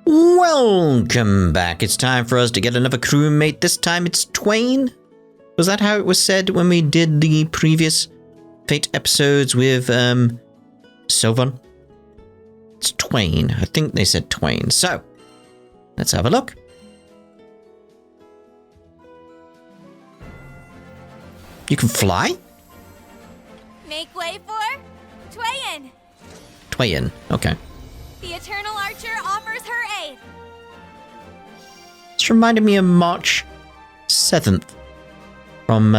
Welcome back. It's time for us to get another crewmate. This time it's Tweyen. Was that how it was said when we did the previous Fate episodes with Seofon? It's Tweyen. I think they said Tweyen. So, let's have a look. You can fly? Make way for Tweyen. Tweyen. Okay. The Eternal Archer offers her aid. This reminded me of March 7th from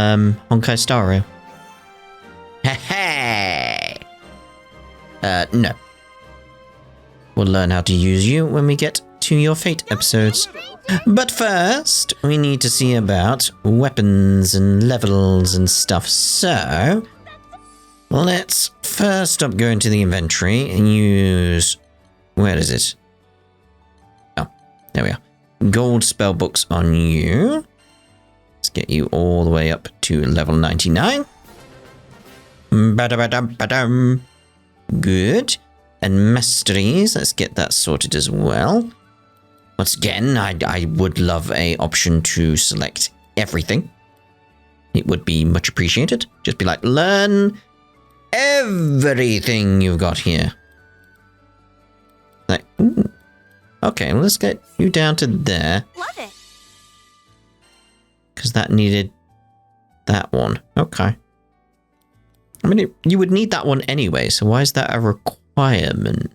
Honkai Star Rail. Hey. No. We'll learn how to use you when we get to your Fate episodes. But first, we need to see about weapons and levels and stuff. So, let's first up go into the inventory and use... Where is it? Oh, there we are. Gold spell books on you. Let's get you all the way up to level 99. Ba-da-ba-dum-ba-dum. Good. And masteries, let's get that sorted as well. Once again, I would love a option to select everything. It would be much appreciated. Just be like, learn everything you've got here. Like, ooh. Okay, well, let's get you down to there. Love it. Because that needed that one. Okay. I mean, you would need that one anyway, so why is that a requirement?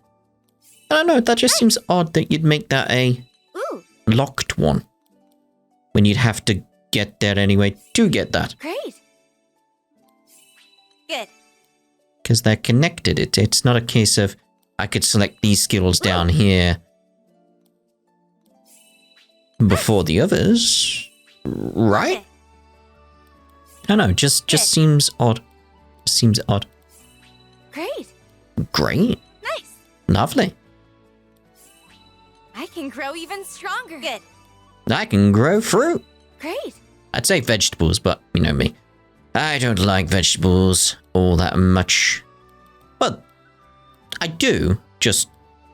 I don't know, that just seems odd that you'd make that a locked one. When you'd have to get there anyway to get that. Great. Good. Because they're connected. It's not a case of I could select these skills down here before the others. Right? Okay. I don't know, just seems odd. Seems odd. Great. Great. Nice. Lovely. I can grow even stronger. Good. I can grow fruit. Great. I'd say vegetables, but you know me. I don't like vegetables all that much. Well, I do, just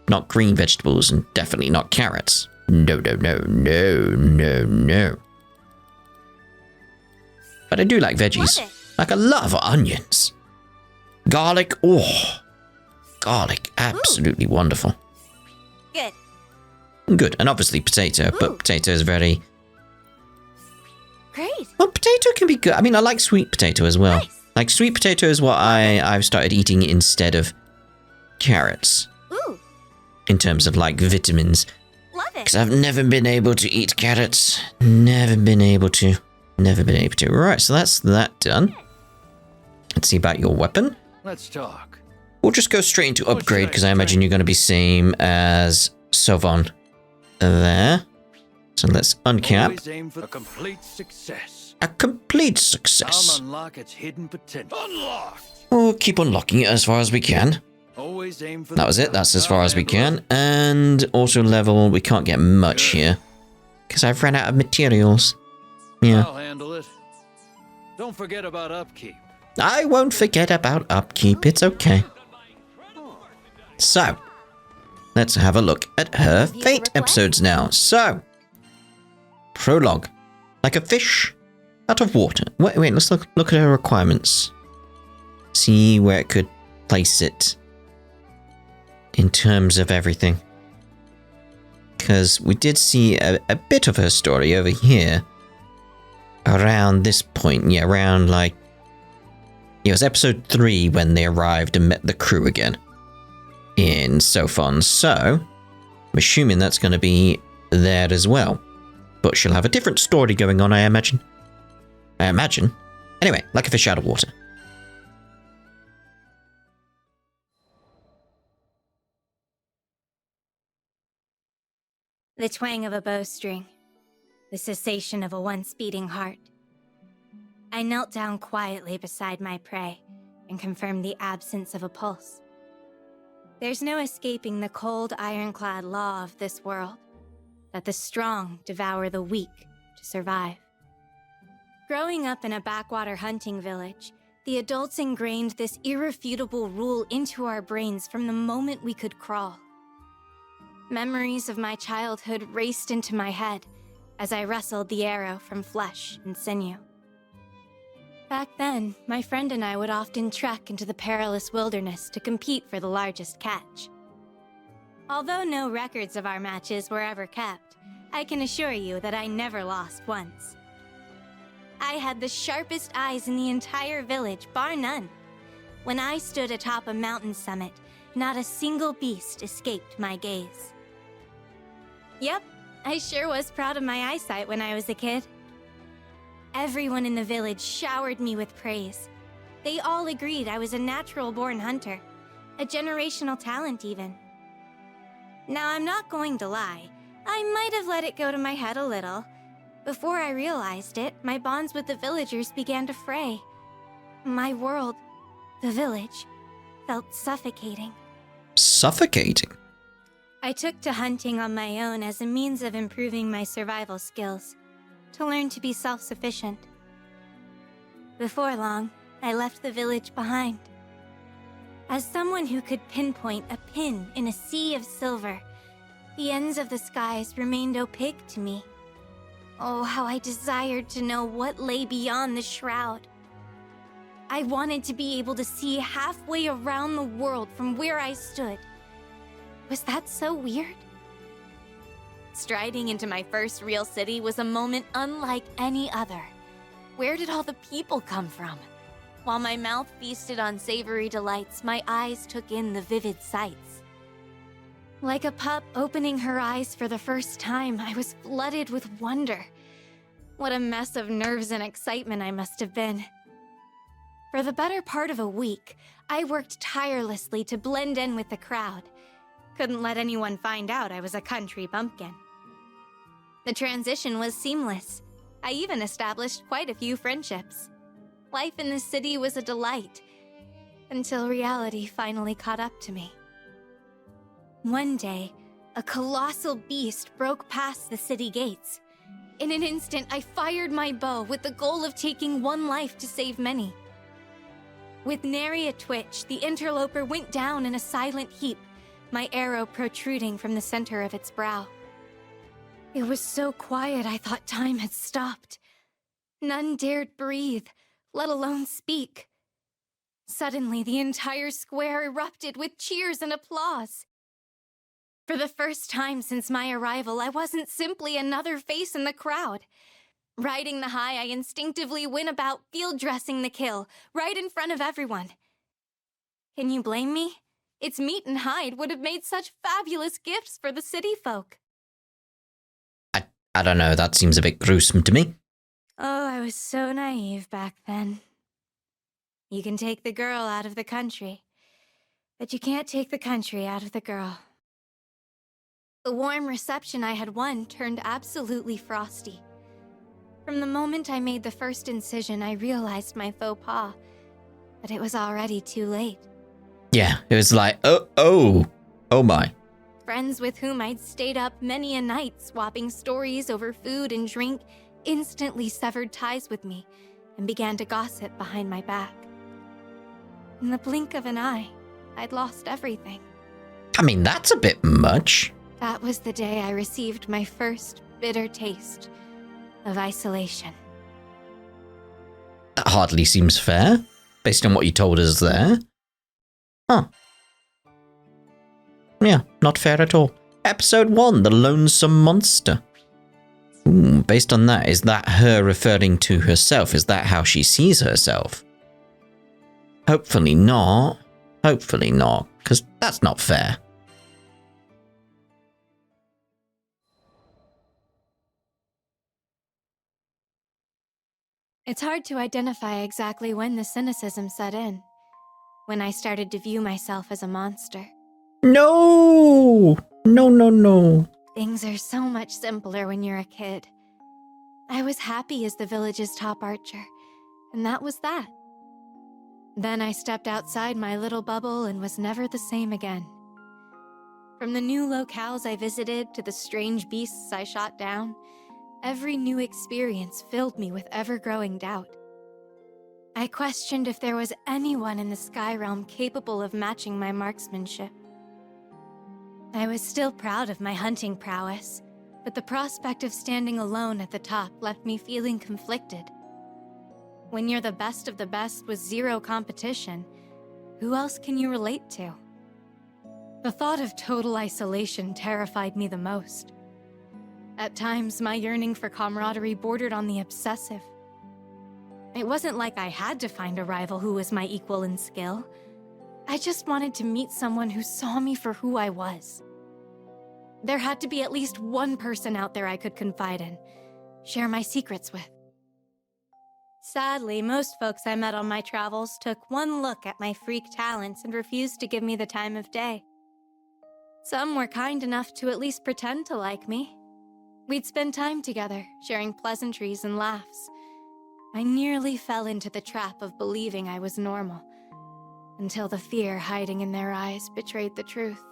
not green vegetables and definitely not carrots. No, no, no, no, no, no. But I do like veggies. Like I love onions. Garlic, oh. Garlic, absolutely wonderful. Good. Good, and obviously potato, but potato is very... Great. Well, potato can be good. I mean, I like sweet potato as well. Nice. Like, sweet potato is what I've started eating instead of carrots. Ooh. In terms of, like, vitamins. Love it. Because I've never been able to eat carrots. Never been able to. Never been able to. Right, so that's that done. Let's see about your weapon. Let's talk. We'll just go straight into upgrade, because I imagine you're going to be same as Seofon. There. So let's uncap. Always aim for a complete success. A complete success. I'll unlock its hidden potential. Unlocked. We'll keep unlocking it as far as we can. Always aim for That was it. That's as far as we can. And auto level, we can't get much here. Because I've run out of materials. Yeah. I'll handle it. Don't forget about upkeep. I won't forget about upkeep. It's okay. So, let's have a look at her Fate episodes now. So, prologue. Like a fish out of water. Wait, let's look at her requirements. See where it could place it. In terms of everything. Because we did see a bit of her story over here. Around this point. Yeah, around like... It was episode 3 when they arrived and met the crew again. In Seofon. So, I'm assuming that's going to be there as well. But she'll have a different story going on, I imagine. Anyway, like a fish out of water. The twang of a bowstring. The cessation of a once beating heart. I knelt down quietly beside my prey and confirmed the absence of a pulse. There's no escaping the cold, ironclad law of this world, that the strong devour the weak to survive. Growing up in a backwater hunting village, the adults ingrained this irrefutable rule into our brains from the moment we could crawl. Memories of my childhood raced into my head as I wrestled the arrow from flesh and sinew. Back then, my friend and I would often trek into the perilous wilderness to compete for the largest catch. Although no records of our matches were ever kept, I can assure you that I never lost once. I had the sharpest eyes in the entire village, bar none. When I stood atop a mountain summit, not a single beast escaped my gaze. Yep, I sure was proud of my eyesight when I was a kid. Everyone in the village showered me with praise. They all agreed I was a natural-born hunter, a generational talent even. Now, I'm not going to lie, I might have let it go to my head a little. Before I realized it, my bonds with the villagers began to fray. My world, the village, felt suffocating. Suffocating? I took to hunting on my own as a means of improving my survival skills, to learn to be self-sufficient. Before long, I left the village behind. As someone who could pinpoint a pin in a sea of silver, the ends of the skies remained opaque to me. Oh, how I desired to know what lay beyond the shroud. I wanted to be able to see halfway around the world from where I stood. Was that so weird? Striding into my first real city was a moment unlike any other. Where did all the people come from? While my mouth feasted on savory delights, my eyes took in the vivid sights. Like a pup opening her eyes for the first time, I was flooded with wonder. What a mess of nerves and excitement I must have been. For the better part of a week, I worked tirelessly to blend in with the crowd. Couldn't let anyone find out I was a country bumpkin. The transition was seamless. I even established quite a few friendships. Life in the city was a delight, until reality finally caught up to me. One day, a colossal beast broke past the city gates. In an instant, I fired my bow with the goal of taking one life to save many. With nary a twitch, the interloper went down in a silent heap, my arrow protruding from the center of its brow. It was so quiet I thought time had stopped. None dared breathe, let alone speak. Suddenly, the entire square erupted with cheers and applause. For the first time since my arrival, I wasn't simply another face in the crowd. Riding the high, I instinctively went about field dressing the kill, right in front of everyone. Can you blame me? Its meat and hide would have made such fabulous gifts for the city folk. I don't know, that seems a bit gruesome to me. Oh, I was so naive back then. You can take the girl out of the country, but you can't take the country out of the girl. The warm reception I had won turned absolutely frosty. From the moment I made the first incision, I realized my faux pas, but it was already too late. Yeah, it was like, oh my. Friends with whom I'd stayed up many a night swapping stories over food and drink instantly severed ties with me and began to gossip behind my back. In the blink of an eye, I'd lost everything. I mean, that's a bit much. That was the day I received my first bitter taste of isolation. That hardly seems fair, based on what you told us there. Huh. Yeah, not fair at all. Episode 1, The Lonesome Monster. Ooh, based on that, is that her referring to herself? Is that how she sees herself? Hopefully not. Hopefully not, because that's not fair. It's hard to identify exactly when the cynicism set in, when I started to view myself as a monster. No! No. Things are so much simpler when you're a kid. I was happy as the village's top archer, and that was that. Then I stepped outside my little bubble and was never the same again. From the new locales I visited to the strange beasts I shot down, every new experience filled me with ever-growing doubt. I questioned if there was anyone in the Sky Realm capable of matching my marksmanship. I was still proud of my hunting prowess, but the prospect of standing alone at the top left me feeling conflicted. When you're the best of the best with zero competition, who else can you relate to? The thought of total isolation terrified me the most. At times, my yearning for camaraderie bordered on the obsessive. It wasn't like I had to find a rival who was my equal in skill. I just wanted to meet someone who saw me for who I was. There had to be at least one person out there I could confide in, share my secrets with. Sadly, most folks I met on my travels took one look at my freak talents and refused to give me the time of day. Some were kind enough to at least pretend to like me. We'd spend time together, sharing pleasantries and laughs. I nearly fell into the trap of believing I was normal, until the fear hiding in their eyes betrayed the truth.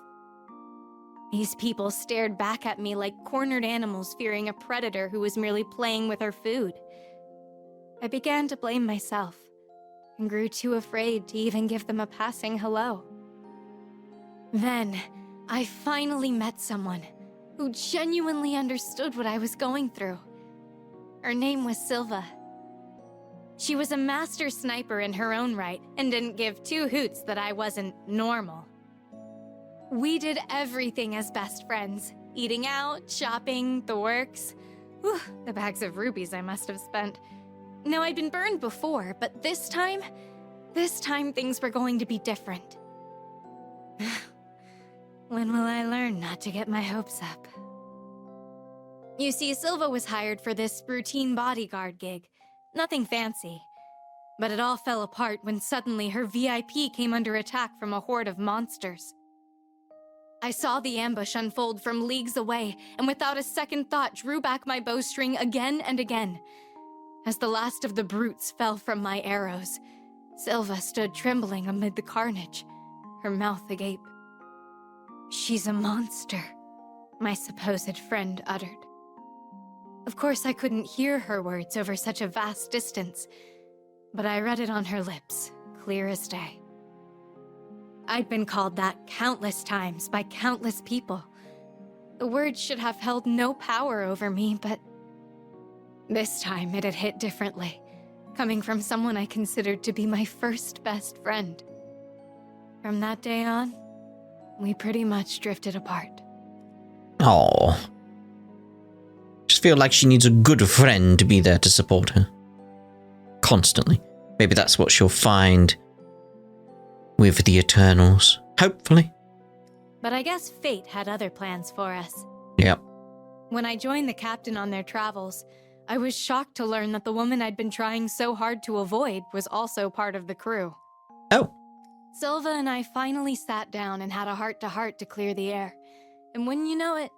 These people stared back at me like cornered animals fearing a predator who was merely playing with her food. I began to blame myself, and grew too afraid to even give them a passing hello. Then, I finally met someone who genuinely understood what I was going through. Her name was Silva. She was a master sniper in her own right, and didn't give two hoots that I wasn't normal. We did everything as best friends. Eating out, shopping, the works. Whew, the bags of rubies I must have spent. Now, I'd been burned before, but this time things were going to be different. When will I learn not to get my hopes up? You see, Silva was hired for this routine bodyguard gig. Nothing fancy. But it all fell apart when suddenly her VIP came under attack from a horde of monsters. I saw the ambush unfold from leagues away, and without a second thought drew back my bowstring again and again. As the last of the brutes fell from my arrows, Silva stood trembling amid the carnage, her mouth agape. "She's a monster," my supposed friend uttered. Of course, I couldn't hear her words over such a vast distance, but I read it on her lips, clear as day. I'd been called that countless times by countless people. The words should have held no power over me, but this time it had hit differently, coming from someone I considered to be my first best friend. From that day on, we pretty much drifted apart. Oh. Just feel like she needs a good friend to be there to support her. Constantly. Maybe that's what she'll find with the Eternals. Hopefully. But I guess fate had other plans for us. Yep. When I joined the captain on their travels, I was shocked to learn that the woman I'd been trying so hard to avoid was also part of the crew. Oh. Silva and I finally sat down and had a heart-to-heart to clear the air. And when you know it,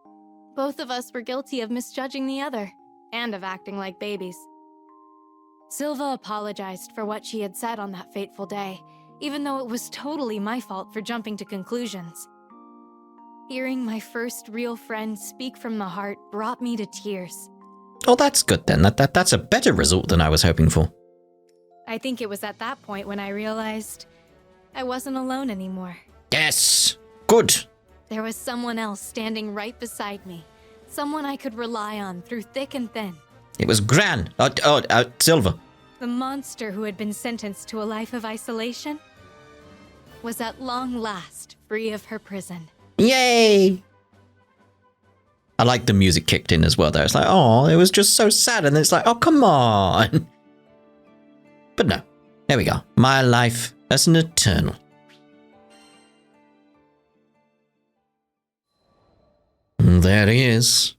both of us were guilty of misjudging the other, and of acting like babies. Silva apologized for what she had said on that fateful day, even though it was totally my fault for jumping to conclusions. Hearing my first real friend speak from the heart brought me to tears. Oh, that's good then. That's a better result than I was hoping for. I think it was at that point when I realized I wasn't alone anymore. Yes! Good! There was someone else standing right beside me. Someone I could rely on through thick and thin. It was Gran. Silva. The monster who had been sentenced to a life of isolation was at long last free of her prison. Yay! I like the music kicked in as well though. It's like, oh, it was just so sad. And then it's like, oh, come on. But no. There we go. My life as an Eternal. There he is.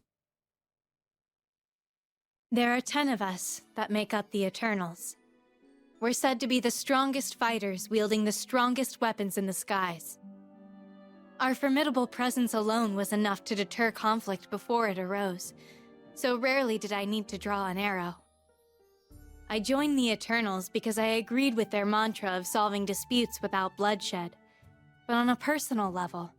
There are 10 of us that make up the Eternals. We're said to be the strongest fighters wielding the strongest weapons in the skies. Our formidable presence alone was enough to deter conflict before it arose, so rarely did I need to draw an arrow. I joined the Eternals because I agreed with their mantra of solving disputes without bloodshed. But on a personal level,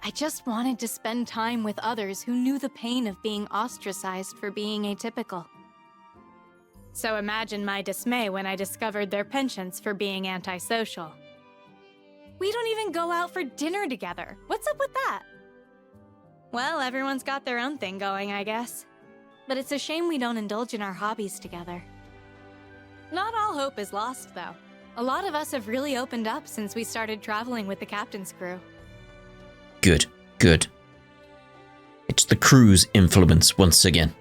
I just wanted to spend time with others who knew the pain of being ostracized for being atypical. So imagine my dismay when I discovered their penchants for being antisocial. We don't even go out for dinner together. What's up with that? Well, everyone's got their own thing going, I guess. But it's a shame we don't indulge in our hobbies together. Not all hope is lost, though. A lot of us have really opened up since we started traveling with the captain's crew. Good, good. It's the crew's influence once again.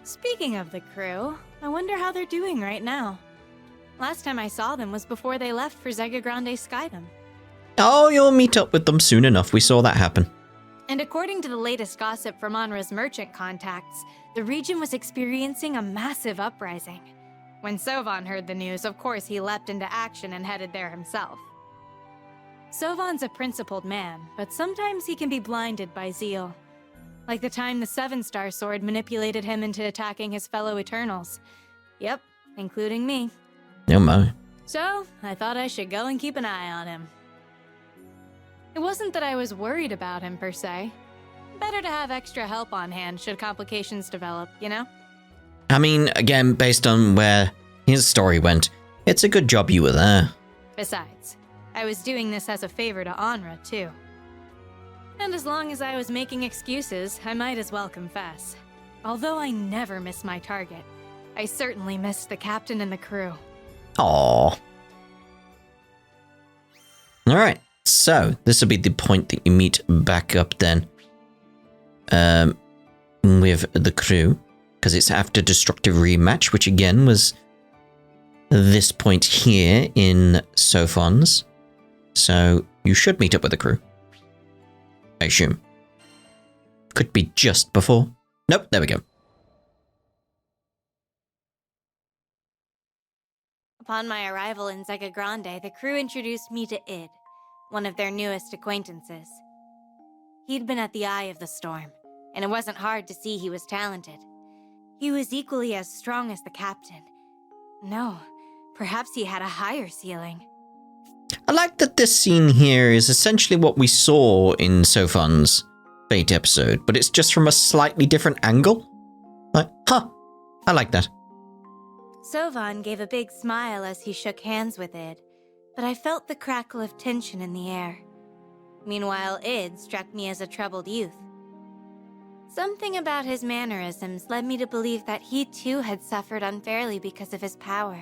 Speaking of the crew, I wonder how they're doing right now. Last time I saw them was before they left for Zega Grande Skydom. Oh, you'll meet up with them soon enough. We saw that happen. And according to the latest gossip from Onra's merchant contacts, the region was experiencing a massive uprising. When Seofon heard the news, of course he leapt into action and headed there himself. Seofen's a principled man, but sometimes he can be blinded by zeal. Like the time the 7-star sword manipulated him into attacking his fellow Eternals. Yep, including me. Oh my. So, I thought I should go and keep an eye on him. It wasn't that I was worried about him, per se. Better to have extra help on hand should complications develop, you know? I mean, again, based on where his story went, it's a good job you were there. Besides, I was doing this as a favor to Onra, too. And as long as I was making excuses, I might as well confess. Although I never miss my target, I certainly missed the captain and the crew. Aww. Alright, so this will be the point that you meet back up then. With the crew. Because it's after Destructive Rematch, which again was this point here in Seofon's. So you should meet up with the crew. I assume. Could be just before. Nope, there we go. Upon my arrival in Zega Grande, the crew introduced me to Id, one of their newest acquaintances. He'd been at the eye of the storm, and it wasn't hard to see he was talented. He was equally as strong as the captain. No, perhaps he had a higher ceiling. I like that this scene here is essentially what we saw in Seofon's Fate episode, but it's just from a slightly different angle. Like, huh, I like that. Seofon gave a big smile as he shook hands with Id, but I felt the crackle of tension in the air. Meanwhile, Id struck me as a troubled youth. Something about his mannerisms led me to believe that he too had suffered unfairly because of his power.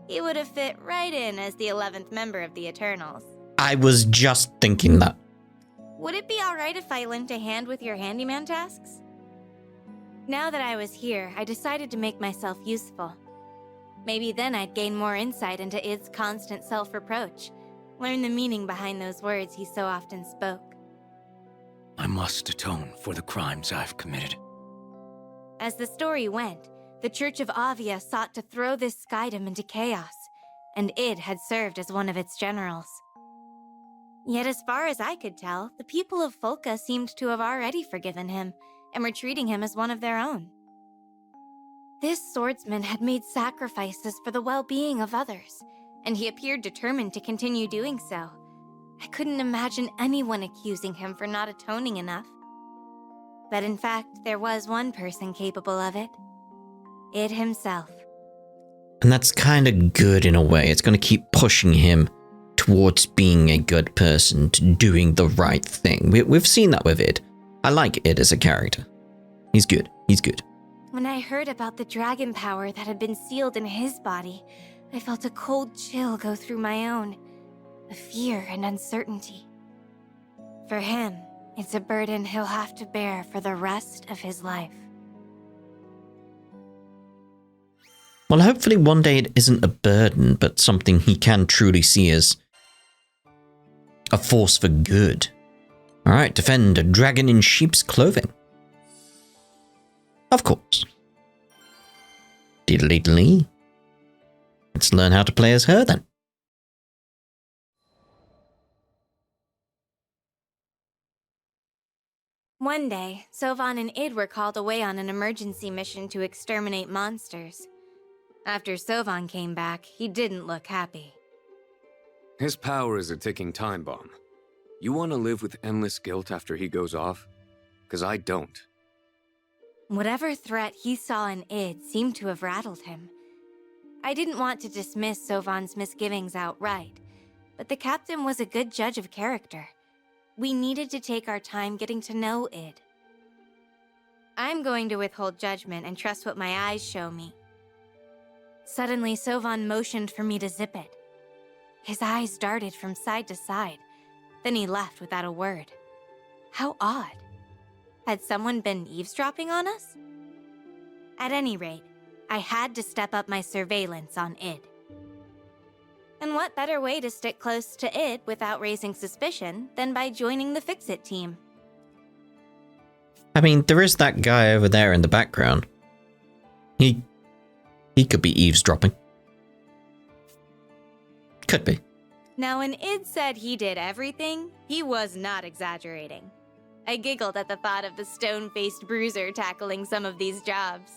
He would have fit right in as the 11th member of the Eternals. I was just thinking that. Would it be alright if I lent a hand with your handyman tasks? Now that I was here, I decided to make myself useful. Maybe then I'd gain more insight into Id's constant self-reproach, learn the meaning behind those words he so often spoke. I must atone for the crimes I've committed. As the story went, the Church of Avia sought to throw this skydom into chaos, and Id had served as one of its generals. Yet as far as I could tell, the people of Folka seemed to have already forgiven him, and were treating him as one of their own. This swordsman had made sacrifices for the well-being of others, and he appeared determined to continue doing so. I couldn't imagine anyone accusing him for not atoning enough. But in fact, there was one person capable of it. Id himself. And that's kind of good in a way. It's going to keep pushing him towards being a good person, to doing the right thing. We've seen that with Id. I like Id as a character. He's good. He's good. When I heard about the dragon power that had been sealed in his body, I felt a cold chill go through my own. A fear and uncertainty. For him, it's a burden he'll have to bear for the rest of his life. Well, hopefully one day it isn't a burden, but something he can truly see as a force for good. Alright, defend a dragon in sheep's clothing. Of course. Diddly-dlee. Let's learn how to play as her then. One day, Seofon and Id were called away on an emergency mission to exterminate monsters. After Seofon came back, he didn't look happy. His power is a ticking time bomb. You want to live with endless guilt after he goes off? 'Cause I don't. Whatever threat he saw in Id seemed to have rattled him. I didn't want to dismiss Seofon's misgivings outright, but the captain was a good judge of character. we needed to take our time getting to know Id. I'm going to withhold judgment and trust what my eyes show me. Suddenly, Seofon motioned for me to zip it. His eyes darted from side to side. Then he left without a word. How odd. Had someone been eavesdropping on us? At any rate, I had to step up my surveillance on Id. And what better way to stick close to Id without raising suspicion than by joining the Fix-It team? I mean, there is that guy over there in the background. He could be eavesdropping. Could be. Now, when Id said he did everything, he was not exaggerating. I giggled at the thought of the stone-faced bruiser tackling some of these jobs.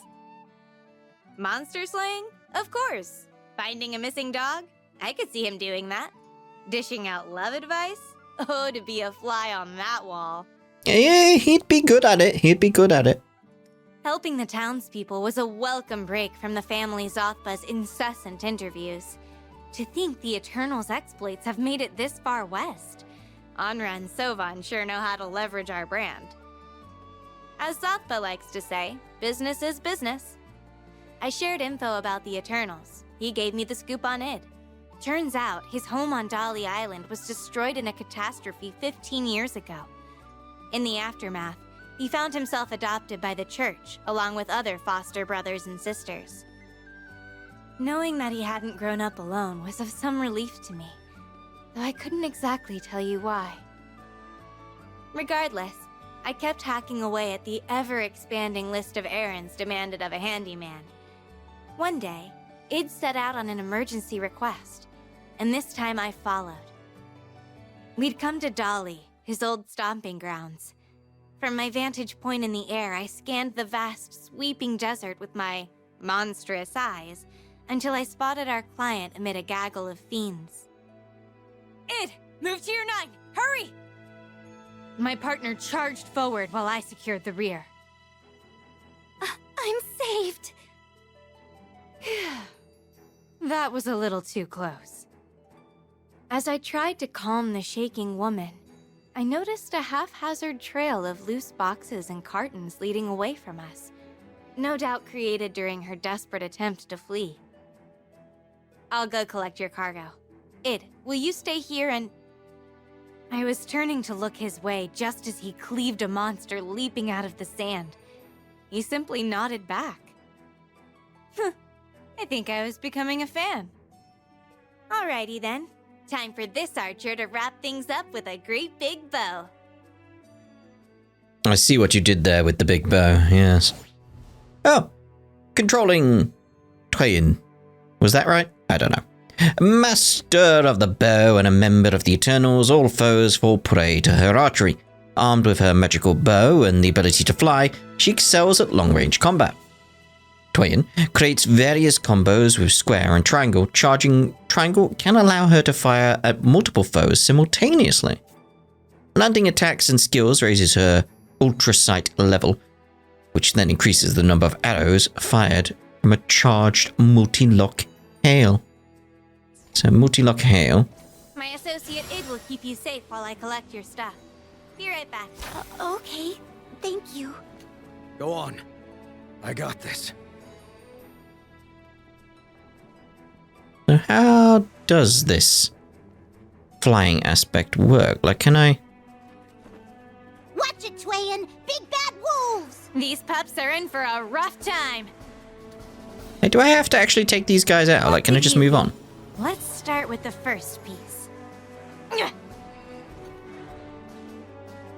Monster slaying? Of course. Finding a missing dog? I could see him doing that. Dishing out love advice? Oh, to be a fly on that wall. Yeah, he'd be good at it. He'd be good at it. Helping the townspeople was a welcome break from the family Zothba's incessant interviews. To think the Eternals' exploits have made it this far west. Anra and Seofon sure know how to leverage our brand. As Zothba likes to say, business is business. I shared info about the Eternals. He gave me the scoop on Id. Turns out, his home on Dolly Island was destroyed in a catastrophe 15 years ago. In the aftermath, he found himself adopted by the church, along with other foster brothers and sisters. Knowing that he hadn't grown up alone was of some relief to me, though I couldn't exactly tell you why. Regardless, I kept hacking away at the ever-expanding list of errands demanded of a handyman. One day, Id set out on an emergency request, and this time I followed. We'd come to Dolly, his old stomping grounds. From my vantage point in the air, I scanned the vast, sweeping desert with my monstrous eyes until I spotted our client amid a gaggle of fiends. Id, move to your 9! Hurry! My partner charged forward while I secured the rear. I'm saved! That was a little too close. As I tried to calm the shaking woman, I noticed a haphazard trail of loose boxes and cartons leading away from us, no doubt created during her desperate attempt to flee. I'll go collect your cargo. Id, will you stay here and... I was turning to look his way just as he cleaved a monster leaping out of the sand. He simply nodded back. I think I was becoming a fan. Alrighty then. Time for this archer to wrap things up with a great big bow. I see what you did there with the big bow, yes. Oh, controlling Tweyen. Was that right? I don't know. Master of the bow and a member of the Eternals, all foes fall prey to her archery. Armed with her magical bow and the ability to fly, she excels at long-range combat. Tweyen creates various combos with square and triangle. Charging triangle can allow her to fire at multiple foes simultaneously. Landing attacks and skills raises her ultra sight level, which then increases the number of arrows fired from a charged multi-lock hail. So multi-lock hail. My associate Id will keep you safe while I collect your stuff. Be right back. Okay, thank you. Go on. I got this. So how does this flying aspect work? Like, can I... Watch it, Tweyen! Big bad wolves! These pups are in for a rough time. Hey, do I have to actually take these guys out? Like, can I just move on? Let's start with the first piece.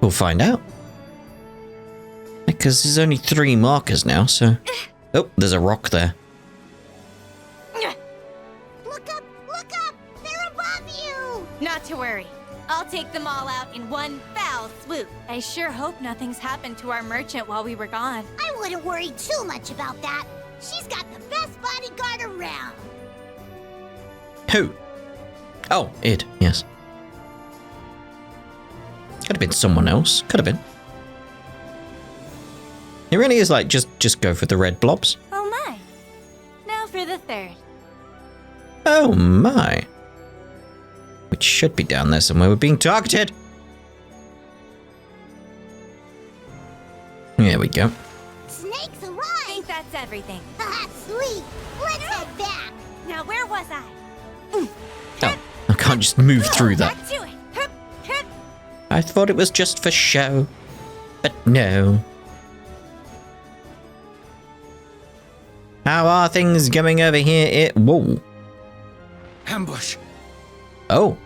We'll find out. Because there's only 3 markers now, so... Oh, there's a rock there. Look up! Look up! They're above you! Not to worry. I'll take them all out in one foul swoop. I sure hope nothing's happened to our merchant while we were gone. I wouldn't worry too much about that. She's got the best bodyguard around. Who? Oh, Id, yes. Could have been someone else. Could have been. It really is like, just go for the red blobs. Oh my. Now for the third. Oh my. Which should be down there somewhere. We're being targeted. There we go. Snakes alive! I think that's everything. Haha, sweet! Let's head back! Now where was I? Oh, I can't just move through that. Back to it. Hup, hup. I thought it was just for show. But no. How are things going over here? Whoa. Ambush! Oh.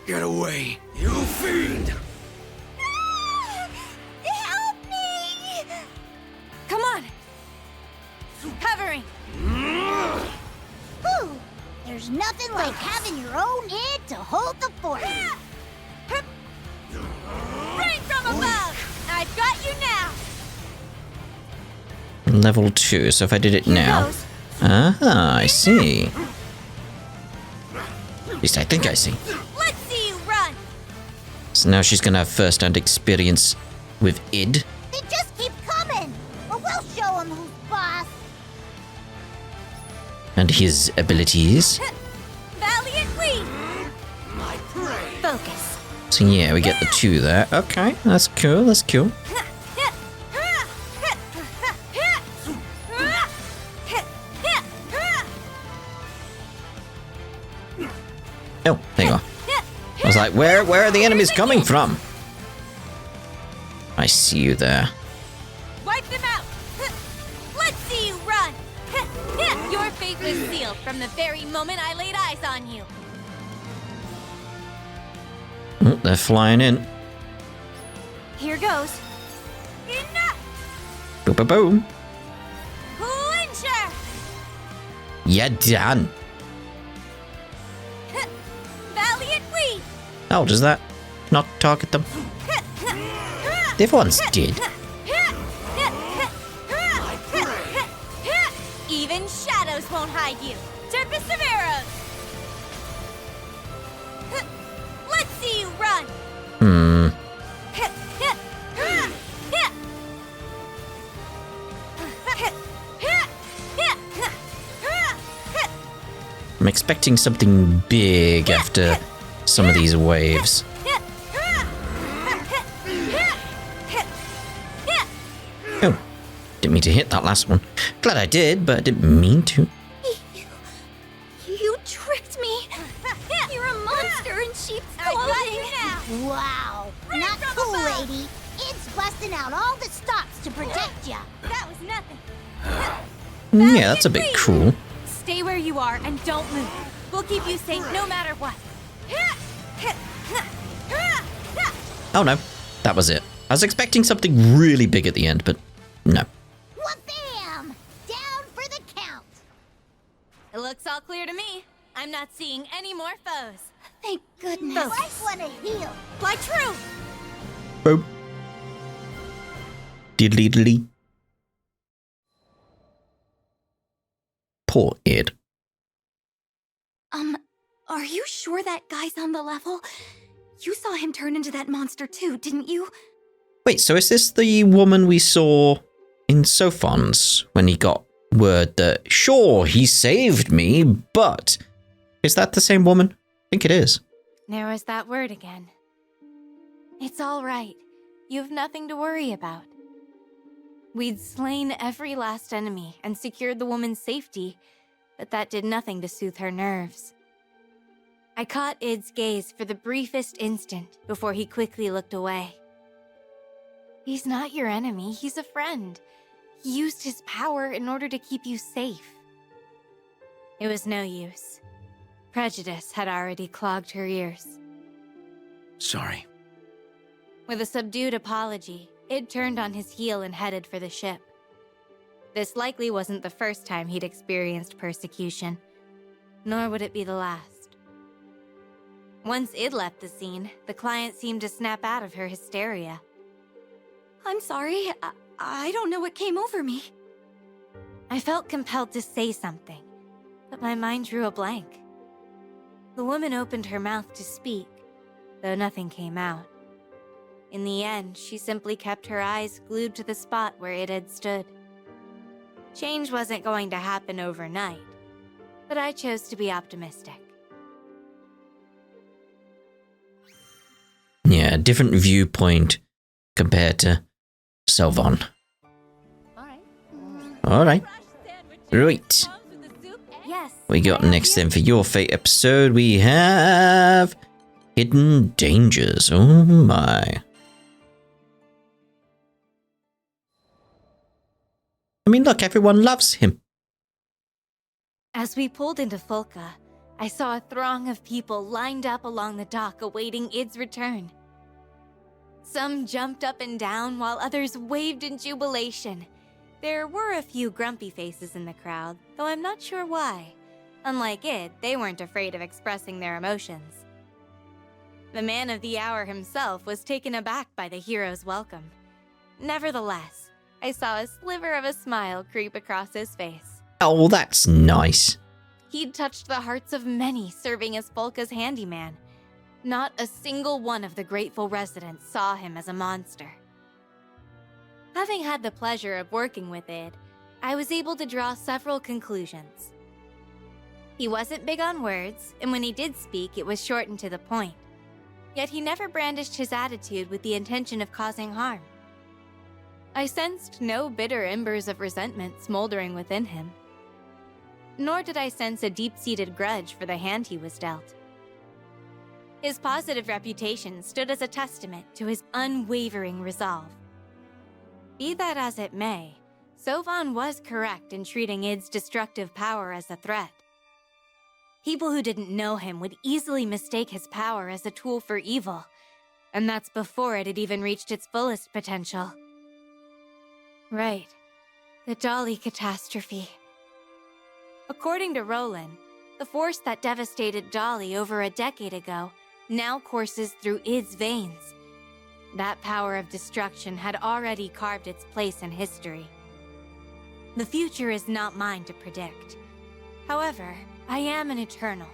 Get away, you fiend! Help me! Come on. Covering. Whew! There's nothing like having your own id to hold the fort. Rain from above. I've got you now. Level 2, so if I did it now. goes. Ah, I see. At least I think I see. Let's see you run. So now she's gonna have first-hand experience with id. They just keep coming! Or we'll show them who's boss! And his abilities. Valiant we. Focus. So yeah, we get the 2 there. Okay, that's cool, that's cool. Oh, there you are. I was like, where are the enemies coming from? I see you there. Wipe them out. Let's see you run. Your fate was sealed from the very moment I laid eyes on you. Oh, they're flying in. Here goes. Enough. Boom, boom, boom. Clincher. You're done. Valiant we. Oh, does that not target them? The other one's dead. Even shadows won't hide you. Tempest of arrows. Let's see you run. Hmm. I'm expecting something big after some of these waves. Oh, didn't mean to hit that last one. Glad I did, but I didn't mean to. You tricked me. You're a monster in sheep's clothing. Wow! Not cool, lady! It's busting out all the stops to protect ya! That was nothing. Yeah, that's a bit cruel. Stay where you are and don't move. We'll keep you safe no matter what. Oh no, that was it. I was expecting something really big at the end, but no. Wha-bam! Down for the count! It looks all clear to me. I'm not seeing any more foes. Thank goodness! I wanna heal! Fly true! Boop. Diddly diddly. Poor Ed. Are you sure that guy's on the level? You saw him turn into that monster too, didn't you? Wait, so is this the woman we saw in Seofon's when he got word that, sure, he saved me, but... Is that the same woman? I think it is. There was that word again. It's all right. You have nothing to worry about. We'd slain every last enemy and secured the woman's safety, but that did nothing to soothe her nerves. I caught Id's gaze for the briefest instant before he quickly looked away. He's not your enemy, he's a friend. He used his power in order to keep you safe. It was no use. Prejudice had already clogged her ears. Sorry. With a subdued apology, Id turned on his heel and headed for the ship. This likely wasn't the first time he'd experienced persecution, nor would it be the last. Once Id left the scene, the client seemed to snap out of her hysteria. I'm sorry, I don't know what came over me. I felt compelled to say something, but my mind drew a blank. The woman opened her mouth to speak, though nothing came out. In the end, she simply kept her eyes glued to the spot where it had stood. Change wasn't going to happen overnight, but I chose to be optimistic. Yeah, a different viewpoint compared to Seofon. Alright. Right. Yes. We got next then for your Fate episode, we have Hidden Dangers. Oh my. I mean, look, everyone loves him. As we pulled into Fulka, I saw a throng of people lined up along the dock awaiting Id's return. Some jumped up and down while others waved in jubilation. There were a few grumpy faces in the crowd, though I'm not sure why. Unlike Id, they weren't afraid of expressing their emotions. The man of the hour himself was taken aback by the hero's welcome. Nevertheless, I saw a sliver of a smile creep across his face. Oh, that's nice. He'd touched the hearts of many serving as Fulka's handyman. Not a single one of the grateful residents saw him as a monster. Having had the pleasure of working with Id, I was able to draw several conclusions. He wasn't big on words, and when he did speak, it was short and to the point. Yet he never brandished his attitude with the intention of causing harm. I sensed no bitter embers of resentment smoldering within him. Nor did I sense a deep-seated grudge for the hand he was dealt. His positive reputation stood as a testament to his unwavering resolve. Be that as it may, Seofon was correct in treating Id's destructive power as a threat. People who didn't know him would easily mistake his power as a tool for evil, and that's before it had even reached its fullest potential. Right. The Dolly catastrophe. According to Roland, the force that devastated Dolly over a decade ago now courses through Id's veins. That power of destruction had already carved its place in history. The future is not mine to predict. However, I am an Eternal,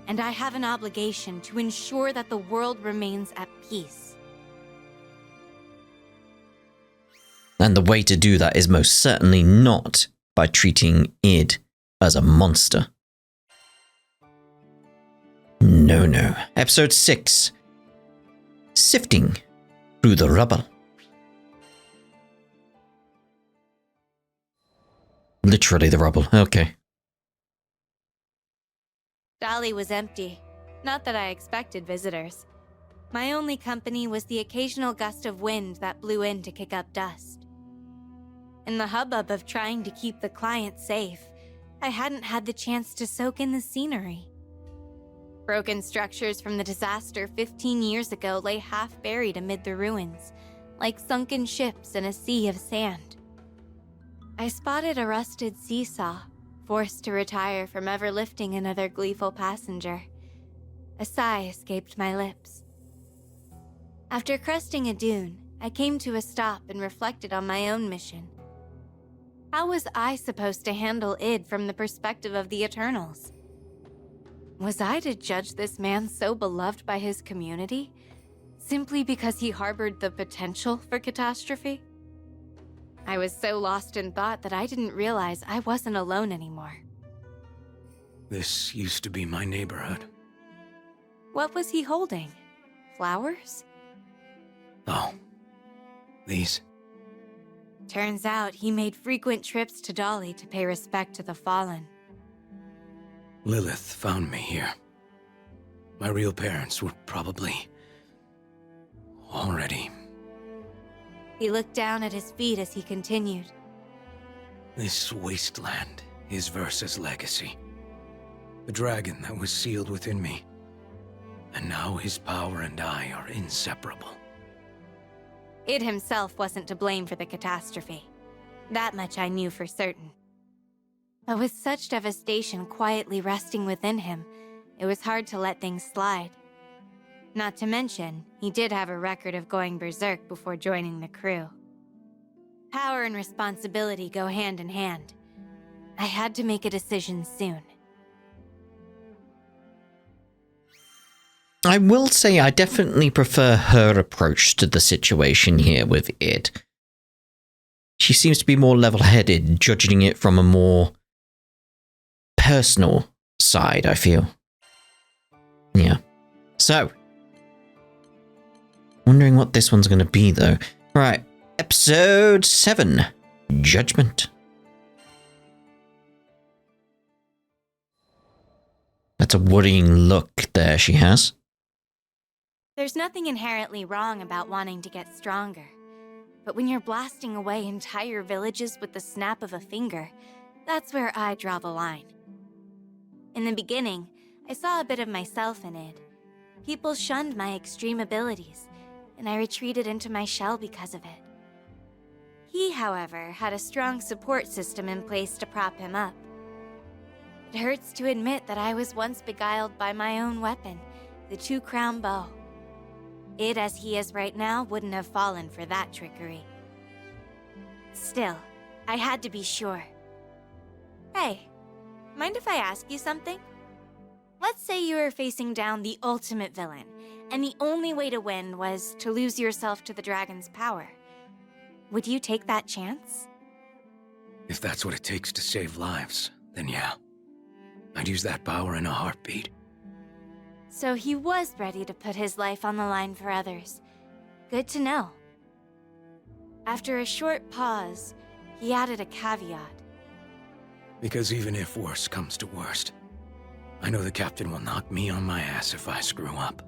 and I have an obligation to ensure that the world remains at peace. And the way to do that is most certainly not by treating Id as a monster. No. Episode 6. Sifting through the rubble. Literally the rubble, okay. Dolly was empty. Not that I expected visitors. My only company was the occasional gust of wind that blew in to kick up dust. In the hubbub of trying to keep the client safe, I hadn't had the chance to soak in the scenery. Broken structures from the disaster 15 years ago lay half buried amid the ruins, like sunken ships in a sea of sand. I spotted a rusted seesaw, forced to retire from ever lifting another gleeful passenger. A sigh escaped my lips. After cresting a dune, I came to a stop and reflected on my own mission. How was I supposed to handle Id from the perspective of the Eternals? Was I to judge this man so beloved by his community, simply because he harbored the potential for catastrophe? I was so lost in thought that I didn't realize I wasn't alone anymore. This used to be my neighborhood. What was he holding? Flowers? Oh, these. Turns out he made frequent trips to Dolly to pay respect to the fallen. Lilith found me here. My real parents were probably already. He looked down at his feet as he continued. This wasteland is Versa's legacy. The dragon that was sealed within me. And now his power and I are inseparable. Id himself wasn't to blame for the catastrophe. That much I knew for certain. But with such devastation quietly resting within him, it was hard to let things slide. Not to mention, he did have a record of going berserk before joining the crew. Power and responsibility go hand in hand. I had to make a decision soon. I will say I definitely prefer her approach to the situation here with Id. She seems to be more level-headed, judging it from a more personal side, I feel. Yeah. So, wondering what this one's going to be, though. Right, Episode 7, Judgment. That's a worrying look there she has. There's nothing inherently wrong about wanting to get stronger. But when you're blasting away entire villages with the snap of a finger, that's where I draw the line. In the beginning, I saw a bit of myself in it. People shunned my extreme abilities, and I retreated into my shell because of it. He, however, had a strong support system in place to prop him up. It hurts to admit that I was once beguiled by my own weapon, the two-crown bow. Id, as he is right now, wouldn't have fallen for that trickery. Still, I had to be sure. Hey, mind if I ask you something? Let's say you were facing down the ultimate villain, and the only way to win was to lose yourself to the dragon's power. Would you take that chance? If that's what it takes to save lives, then yeah. I'd use that power in a heartbeat. So he was ready to put his life on the line for others. Good to know. After a short pause, he added a caveat. Because even if worst comes to worst, I know the captain will knock me on my ass if I screw up.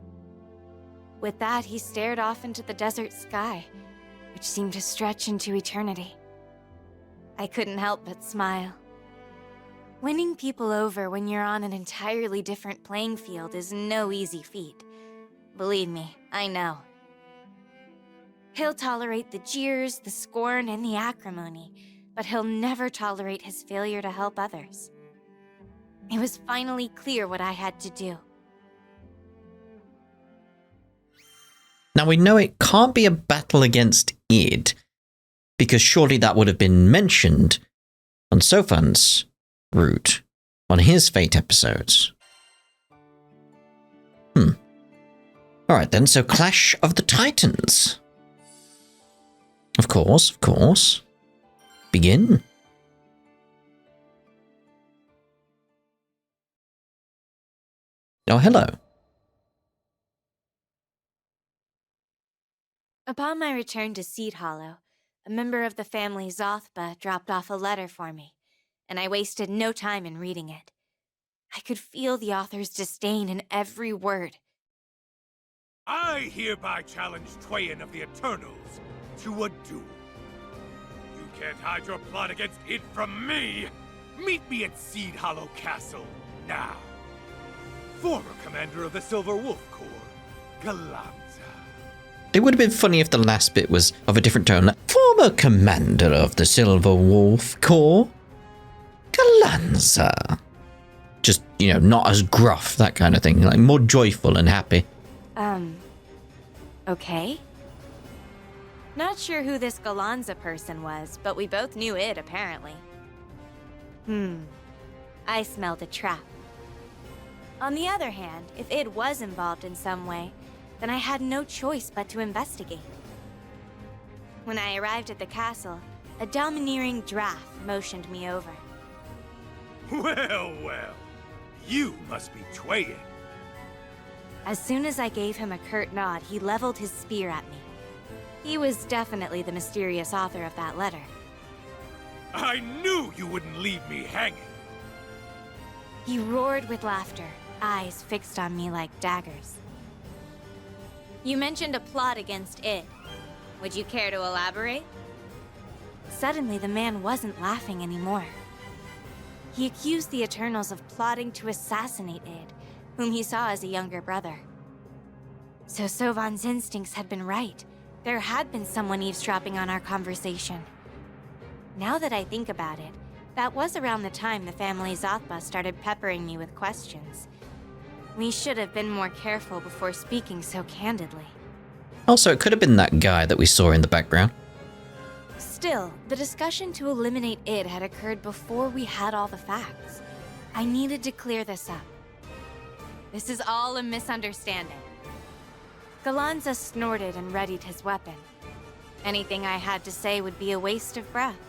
With that, he stared off into the desert sky, which seemed to stretch into eternity. I couldn't help but smile. Winning people over when you're on an entirely different playing field is no easy feat. Believe me, I know. He'll tolerate the jeers, the scorn, and the acrimony, but he'll never tolerate his failure to help others. It was finally clear what I had to do. Now we know it can't be a battle against Id, because surely that would have been mentioned on Seofon's route on his Fate episodes. Alright then, so Clash of the Titans. Of course. Begin. Oh, hello. Upon my return to Seed Hollow, a member of the family Zothba dropped off a letter for me, and I wasted no time in reading it. I could feel the author's disdain in every word. I hereby challenge Tweyen of the Eternals to a duel. You can't hide your plot against it from me! Meet me at Seed Hollow Castle, now. Former commander of the Silver Wolf Corps, Galanza. It would have been funny if the last bit was of a different tone. Like, former commander of the Silver Wolf Corps, Galanza. Just, not as gruff, that kind of thing. Like, more joyful and happy. Okay. Not sure who this Galanza person was, but we both knew it, apparently. I smelled a trap. On the other hand, if Id was involved in some way, then I had no choice but to investigate. When I arrived at the castle, a domineering draft motioned me over. Well, you must be Tweyen. As soon as I gave him a curt nod, he leveled his spear at me. He was definitely the mysterious author of that letter. I knew you wouldn't leave me hanging. He roared with laughter, eyes fixed on me like daggers. You mentioned a plot against Id. Would you care to elaborate? Suddenly, the man wasn't laughing anymore. He accused the Eternals of plotting to assassinate Id, whom he saw as a younger brother. So Seofen's instincts had been right. There had been someone eavesdropping on our conversation. Now that I think about it, that was around the time the family Zothba started peppering me with questions. We should have been more careful before speaking so candidly. Also, it could have been that guy that we saw in the background. Still, the discussion to eliminate Id had occurred before we had all the facts. I needed to clear this up. This is all a misunderstanding. Galanza snorted and readied his weapon. Anything I had to say would be a waste of breath.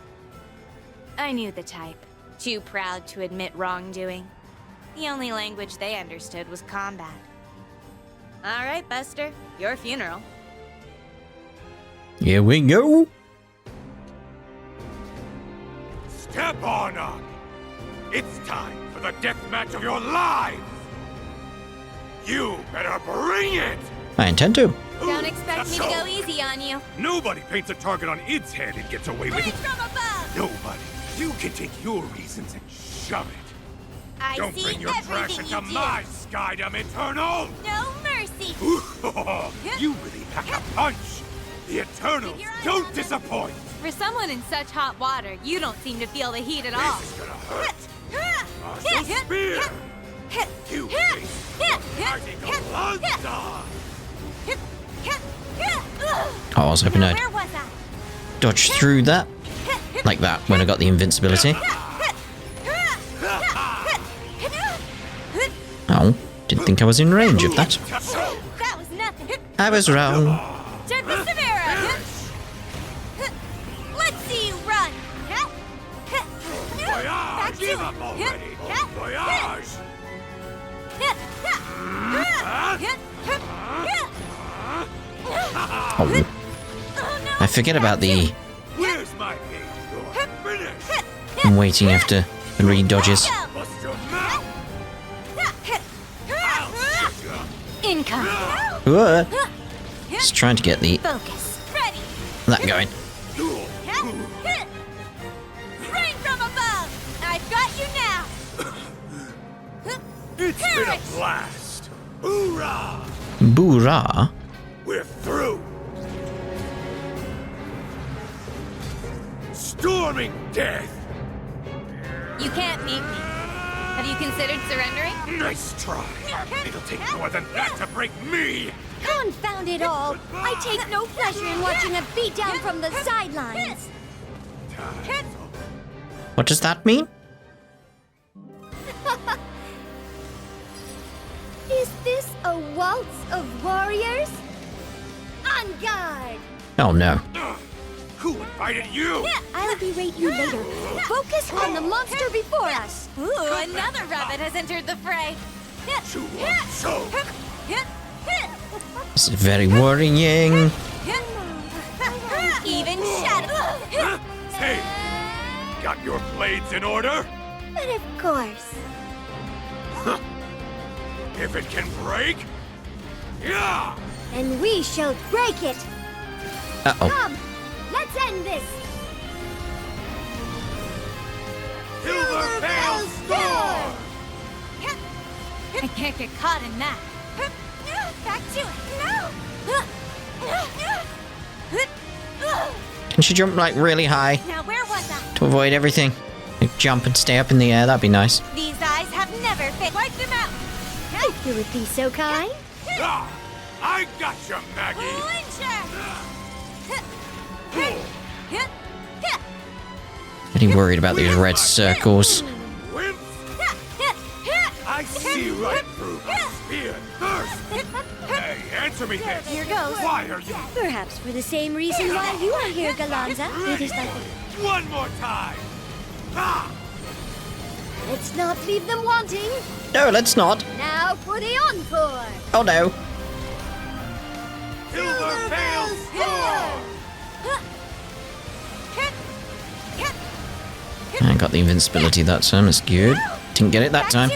I knew the type, too proud to admit wrongdoing. The only language they understood was combat. All right, Buster, your funeral. Here we go. Step on up! It's time for the death match of your lives! You better bring it! I intend to. Don't expect me to go easy on you. Nobody paints a target on its head and gets away with it. From above! Nobody. You can take your reasons and shove it. I Don't see bring your trash everything into you my Skydom Eternal! No mercy! You really pack a punch! The Eternals don't disappoint! For someone in such hot water, you don't seem to feel the heat at all. This is gonna hurt! Martial Spear! You face Mighty Galanza! Oh, I was hoping I'd Where was I? dodge through that. Like that, when I got the invincibility. Oh, didn't think I was in range of that. That was nothing. I was wrong. Turbo Severa! Let's see you run! Voyage! Give up already! Voyage! Oh, I forget about the Where's my page? You're finished! waiting after the re-dodges. Bust your mouth! I'll shoot ya! Income. Just trying to get the Focus. Ready. that going. Rain from above. I've got you now. It's been a blast! Hoorah! Boorah. We're through! Storming death! You can't beat me. Have you considered surrendering? Nice try! It'll take more than that to break me! Confound it all! I take no pleasure in watching a beatdown from the sidelines. What does that mean? Is this a waltz of warriors? On guard! Oh no. Who invited you? I'll berate you later. Focus on the monster before us. Ooh, another rabbit has entered the fray. So, This is very worrying. Even shadow. hey! Got your blades in order? But of course. If it can break? Yeah! And we shall break it. Uh-oh. Come, let's end this. Silver Veil Storm! I can't get caught in that. Back to it. No. Can she jump like really high Now where was I? to avoid everything? Like jump and stay up in the air, that'd be nice. These eyes have never fit. Wipe them out. If you would be so kind. Ah, I got you, Maggie! Getting worried about these red circles. Wimps! I see right through my spear first! Hey, answer me this! Here goes. Why are you... Perhaps for the same reason why you are here, Galanza. It is like One more time! Ah! let's not leave them wanting. No, let's not. Now for the encore. Oh no. Silver Veil Storm! I got the invincibility that time, that's good. Didn't get it that time.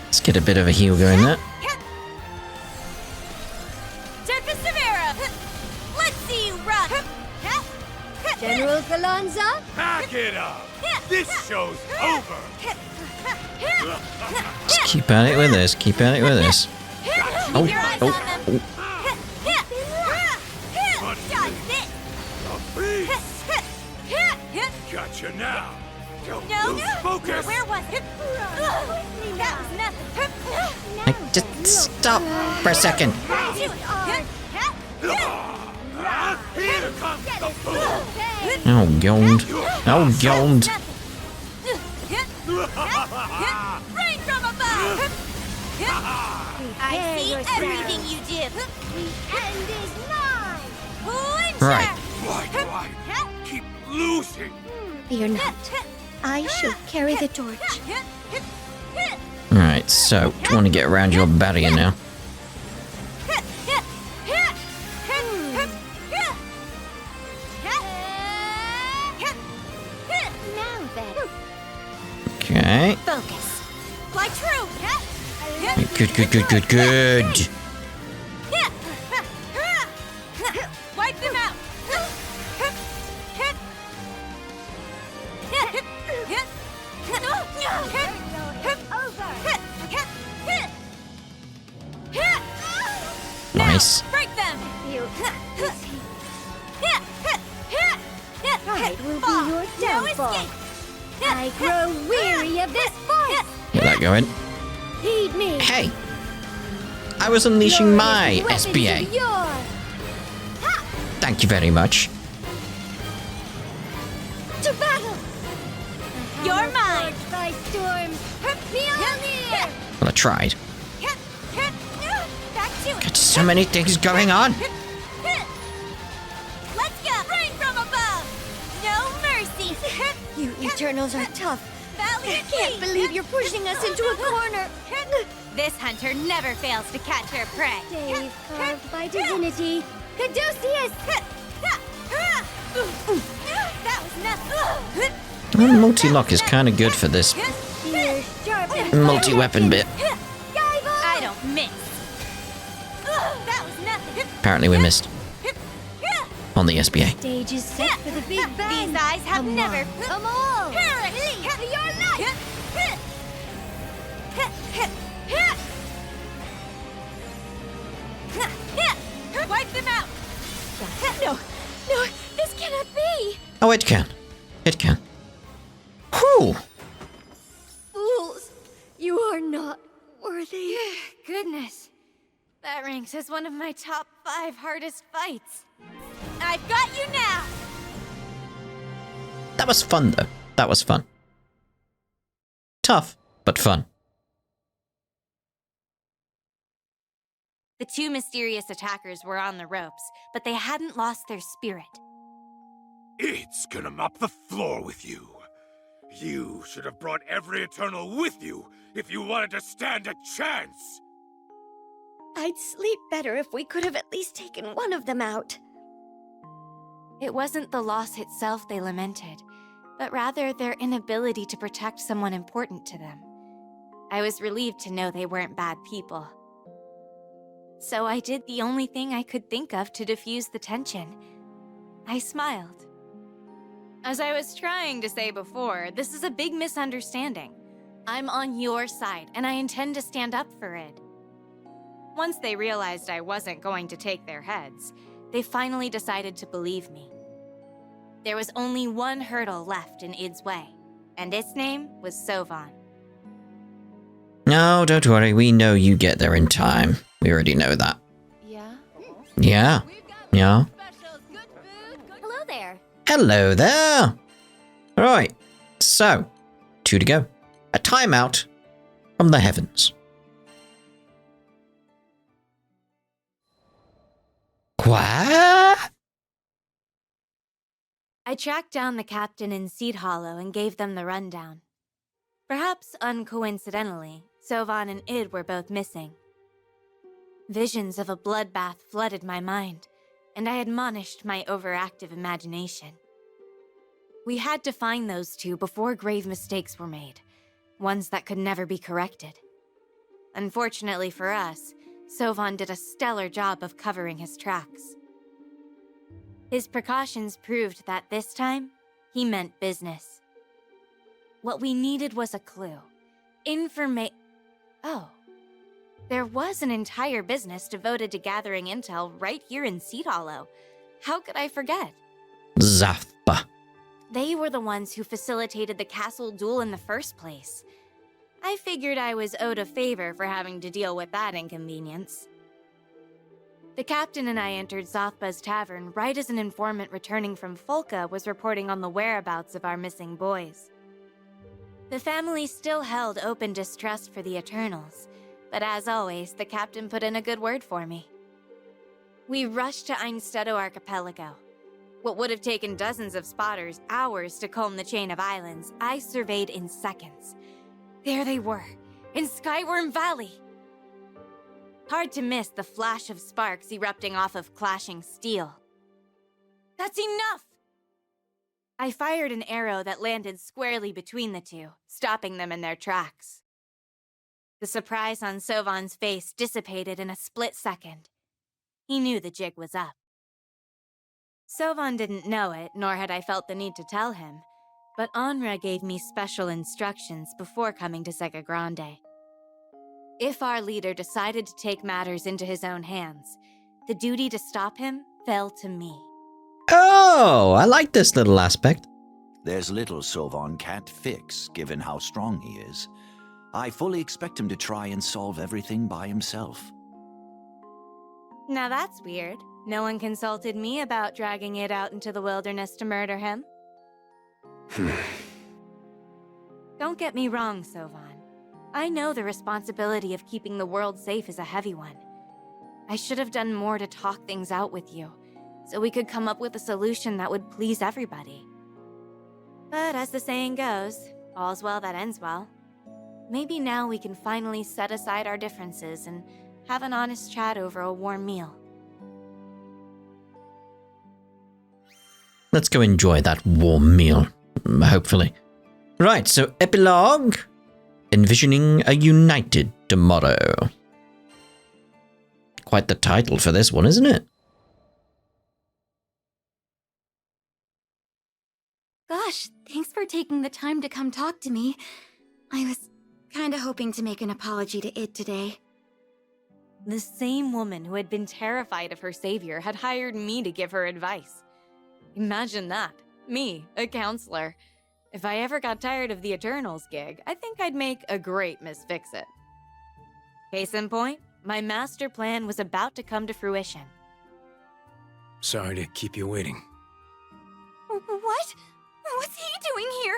Let's get a bit of a heal going there. Let's see you run. General Galanza, Pack it up! This show's over! Just keep at it with this, keep at it with this. Oh, Your eyes oh, on them. oh. A beast! Gotcha now! Don't lose focus! Where was it? That was nothing. Like, just stop for a second. Here comes the fool! Oh, God. Oh, God. Rain from above. I see everything you do. the end is nigh. Right. Why do I keep losing? Fear not. I shall carry the torch. Alright, so, do you want to get around your barrier now? then. Okay. Focus. Fly true. Good. Wipe them out. Nice. Break them. Pride will be your downfall. I grow weary of this fight. Get that going. Heed me. Hey! I was unleashing my Glorious SBA. weapons of yore. Thank you very much. To battle. You're mine. Forged by storms. Mjolnir. Well, I tried. Back to it. Got so many things going on. Let's go. Rain from above. No mercy. You Eternals are tough. Valley I can't believe you're pushing us into a corner. This hunter never fails to catch her prey. Dave, carved by divinity. Caduceus. That was nothing. Well, multi-lock is kind of good for this Spear sharpened. multi-weapon bit. I don't miss. That was nothing. Apparently we missed on the SBA. Stage is set for the big bang. These eyes have Come never. on. Come on. Perish. Your life. Wipe them out. No, this cannot be. Oh, it can. It can. Whew. Fools, you are not worthy. Goodness. That ranks as one of my top 5 hardest fights. I've got you now! That was fun, though. That was fun. Tough, but fun. The 2 mysterious attackers were on the ropes, but they hadn't lost their spirit. It's gonna mop the floor with you. You should have brought every Eternal with you if you wanted to stand a chance. I'd sleep better if we could have at least taken one of them out. It wasn't the loss itself they lamented, but rather their inability to protect someone important to them. I was relieved to know they weren't bad people. So I did the only thing I could think of to diffuse the tension. I smiled. As I was trying to say before, this is a big misunderstanding. I'm on your side, and I intend to stand up for it. Once they realized I wasn't going to take their heads, they finally decided to believe me. There was only one hurdle left in Id's way, and its name was Seofon. No, don't worry. We know you get there in time. We already know that. Yeah? Yeah. Yeah. Hello there. Hello there. Right. So, 2 to go. A timeout from the heavens. What? I tracked down the captain in Seed Hollow and gave them the rundown. Perhaps uncoincidentally, Seofon and Id were both missing. Visions of a bloodbath flooded my mind, and I admonished my overactive imagination. We had to find those 2 before grave mistakes were made, ones that could never be corrected. Unfortunately for us, Seofon did a stellar job of covering his tracks. His precautions proved that this time, he meant business. What we needed was a clue. Oh. There was an entire business devoted to gathering intel right here in Seed Hollow. How could I forget? Zafba. They were the ones who facilitated the castle duel in the first place. I figured I was owed a favor for having to deal with that inconvenience. The captain and I entered Zothba's tavern right as an informant returning from Folka was reporting on the whereabouts of our missing boys. The family still held open distrust for the Eternals, but as always, the captain put in a good word for me. We rushed to Einstedo Archipelago. What would have taken dozens of spotters hours to comb the chain of islands, I surveyed in seconds. There they were, in Skyworm Valley. Hard to miss the flash of sparks erupting off of clashing steel. That's enough! I fired an arrow that landed squarely between the two, stopping them in their tracks. The surprise on Seofen's face dissipated in a split second. He knew the jig was up. Seofon didn't know it, nor had I felt the need to tell him, but Anra gave me special instructions before coming to Sega Grande. If our leader decided to take matters into his own hands, the duty to stop him fell to me. Oh, I like this little aspect. There's little Seofon can't fix, given how strong he is. I fully expect him to try and solve everything by himself. Now that's weird. No one consulted me about dragging it out into the wilderness to murder him. Don't get me wrong, Seofon. I know the responsibility of keeping the world safe is a heavy one. I should have done more to talk things out with you, so we could come up with a solution that would please everybody. But as the saying goes, all's well that ends well. Maybe now we can finally set aside our differences and have an honest chat over a warm meal. Let's go enjoy that warm meal, hopefully. Right, so epilogue. Envisioning a united tomorrow. Quite the title for this one, isn't it? Gosh, thanks for taking the time to come talk to me. I was kinda hoping to make an apology to Id today. The same woman who had been terrified of her savior had hired me to give her advice. Imagine that. Me, a counselor. If I ever got tired of the Eternals gig, I think I'd make a great Miss Fix-It. Case in point, my master plan was about to come to fruition. Sorry to keep you waiting. What? What's he doing here?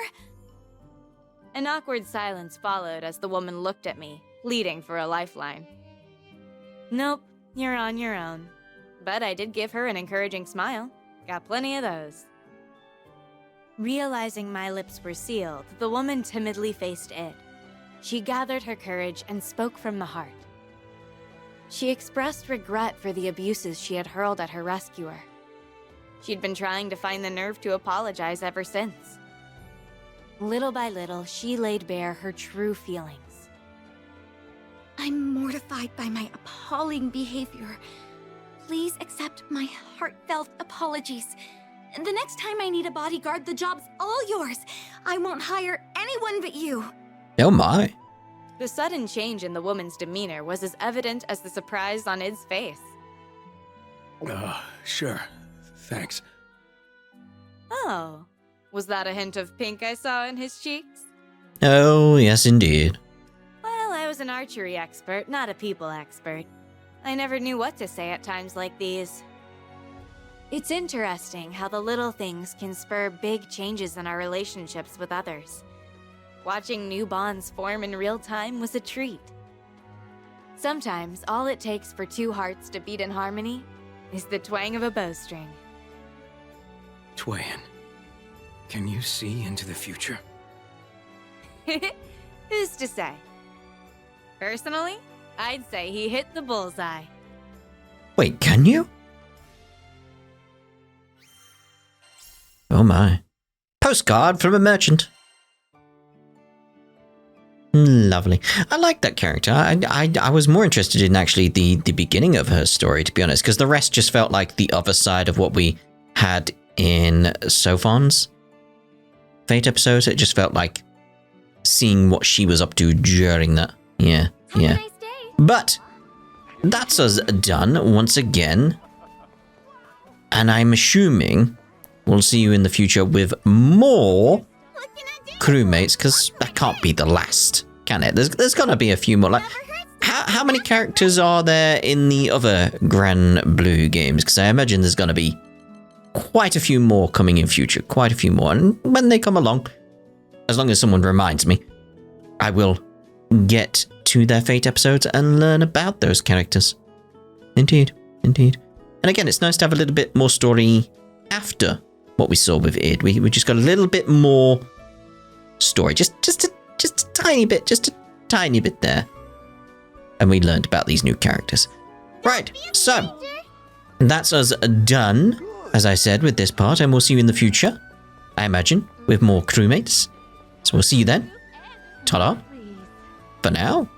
An awkward silence followed as the woman looked at me, pleading for a lifeline. Nope, you're on your own. But I did give her an encouraging smile. Got plenty of those. Realizing my lips were sealed, the woman timidly faced Id. She gathered her courage and spoke from the heart. She expressed regret for the abuses she had hurled at her rescuer. She'd been trying to find the nerve to apologize ever since. Little by little, she laid bare her true feelings. I'm mortified by my appalling behavior. Please accept my heartfelt apologies. The next time I need a bodyguard, the job's all yours. I won't hire anyone but you. Oh my. The sudden change in the woman's demeanor was as evident as the surprise on Id's face. Sure. Thanks. Oh, was that a hint of pink I saw in his cheeks? Oh, yes indeed. Well, I was an archery expert, not a people expert. I never knew what to say at times like these. It's interesting how the little things can spur big changes in our relationships with others. Watching new bonds form in real time was a treat. Sometimes, all it takes for two hearts to beat in harmony is the twang of a bowstring. Tweyen, can you see into the future? Who's to say? Personally, I'd say he hit the bullseye. Wait, can you? Oh my. Postcard from a merchant. Lovely. I like that character. I was more interested in actually the beginning of her story, to be honest, because the rest just felt like the other side of what we had in Seofon's Fate episode. It just felt like seeing what she was up to during that. Yeah. Have a nice day. But that's us done once again. And I'm assuming we'll see you in the future with more crewmates, because that can't be the last, can it? There's got to be a few more. Like, how many characters are there in the other Granblue games? Because I imagine there's going to be quite a few more coming in future. Quite a few more. And when they come along, as long as someone reminds me, I will get to their Fate episodes and learn about those characters. Indeed. Indeed. And again, it's nice to have a little bit more story after what we saw with Id. We just got a little bit more story. Just a tiny bit there. And we learned about these new characters. Right, so that's us done, as I said, with this part, and we'll see you in the future I imagine, with more crewmates. So we'll see you then. Ta-da. For now.